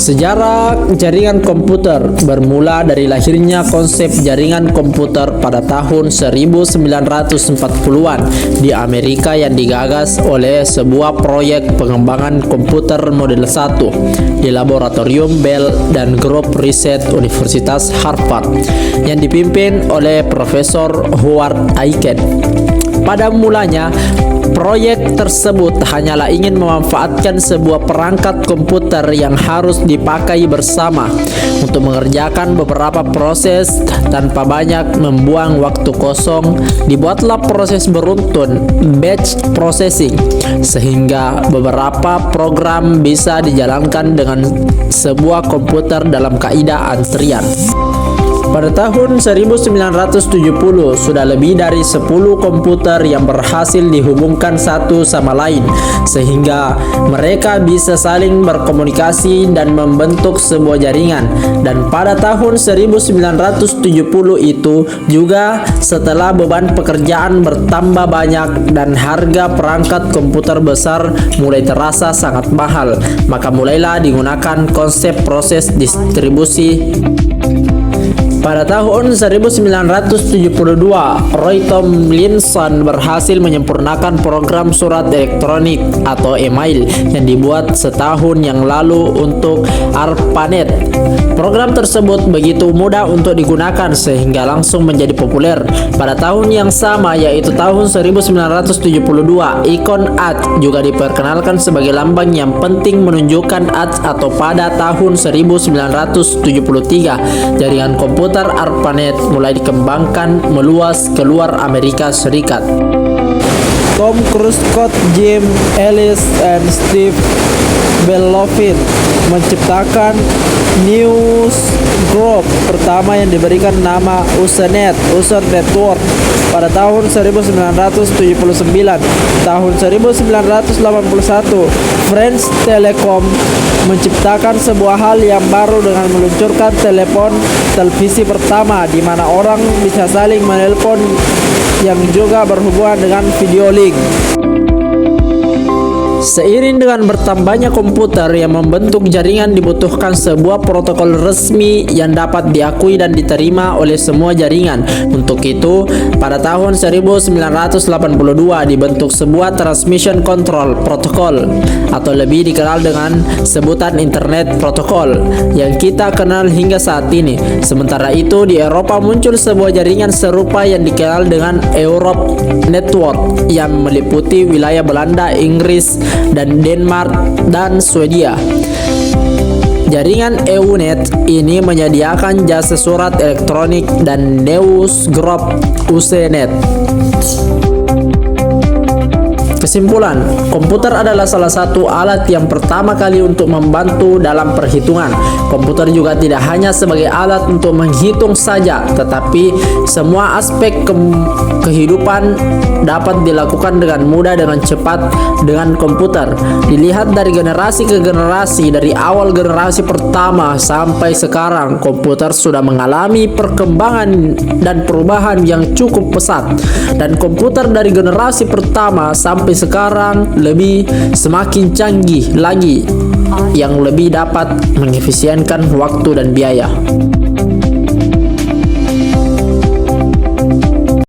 Sejarah jaringan komputer bermula dari lahirnya konsep jaringan komputer pada tahun 1940-an di Amerika yang digagas oleh sebuah proyek pengembangan komputer model 1 di laboratorium Bell dan grup riset Universitas Harvard yang dipimpin oleh Profesor Howard Aiken. Pada mulanya, proyek tersebut hanyalah ingin memanfaatkan sebuah perangkat komputer yang harus dipakai bersama untuk mengerjakan beberapa proses tanpa banyak membuang waktu kosong. Dibuatlah proses beruntun batch processing sehingga beberapa program bisa dijalankan dengan sebuah komputer dalam kaidah antrian. Pada tahun 1970 sudah lebih dari 10 komputer yang berhasil dihubungkan satu sama lain sehingga mereka bisa saling berkomunikasi dan membentuk sebuah jaringan. Dan pada tahun 1970 itu juga setelah beban pekerjaan bertambah banyak dan harga perangkat komputer besar mulai terasa sangat mahal, maka mulailah digunakan konsep proses distribusi. Pada tahun 1972, Roy Tomlinson berhasil menyempurnakan program surat elektronik atau email yang dibuat setahun yang lalu untuk ARPANET. Program tersebut begitu mudah untuk digunakan sehingga langsung menjadi populer. Pada tahun yang sama, yaitu tahun 1972, ikon AT juga diperkenalkan sebagai lambang yang penting menunjukkan AT atau pada tahun 1973, jaringan komputer ARPANET mulai dikembangkan meluas keluar Amerika Serikat. Tom Cruise, Scott, Jim Ellis, dan Steve Bellovin menciptakan newsgroup pertama yang diberikan nama Usenet User Network pada tahun 1979. Tahun 1981, French Telecom menciptakan sebuah hal yang baru dengan meluncurkan telepon televisi pertama di mana orang bisa saling menelpon yang juga berhubungan dengan video link. Seiring dengan bertambahnya komputer yang membentuk jaringan, dibutuhkan sebuah protokol resmi yang dapat diakui dan diterima oleh semua jaringan. Untuk itu, pada tahun 1982 dibentuk sebuah Transmission Control Protocol atau lebih dikenal dengan sebutan Internet Protocol yang kita kenal hingga saat ini. Sementara itu, di Eropa muncul sebuah jaringan serupa yang dikenal dengan Europe Network yang meliputi wilayah Belanda, Inggris, dan Denmark dan Swedia. Jaringan EUNET ini menyediakan jasa surat elektronik dan newsgroup Usenet. Kesimpulan, komputer adalah salah satu alat yang pertama kali untuk membantu dalam perhitungan. Komputer juga tidak hanya sebagai alat untuk menghitung saja, tetapi semua aspek kehidupan dapat dilakukan dengan mudah dengan cepat dengan komputer. Dilihat dari generasi ke generasi, dari awal generasi pertama sampai sekarang, komputer sudah mengalami perkembangan dan perubahan yang cukup pesat. Dan komputer dari generasi pertama sampai sekarang lebih semakin canggih lagi yang lebih dapat mengefisienkan waktu dan biaya.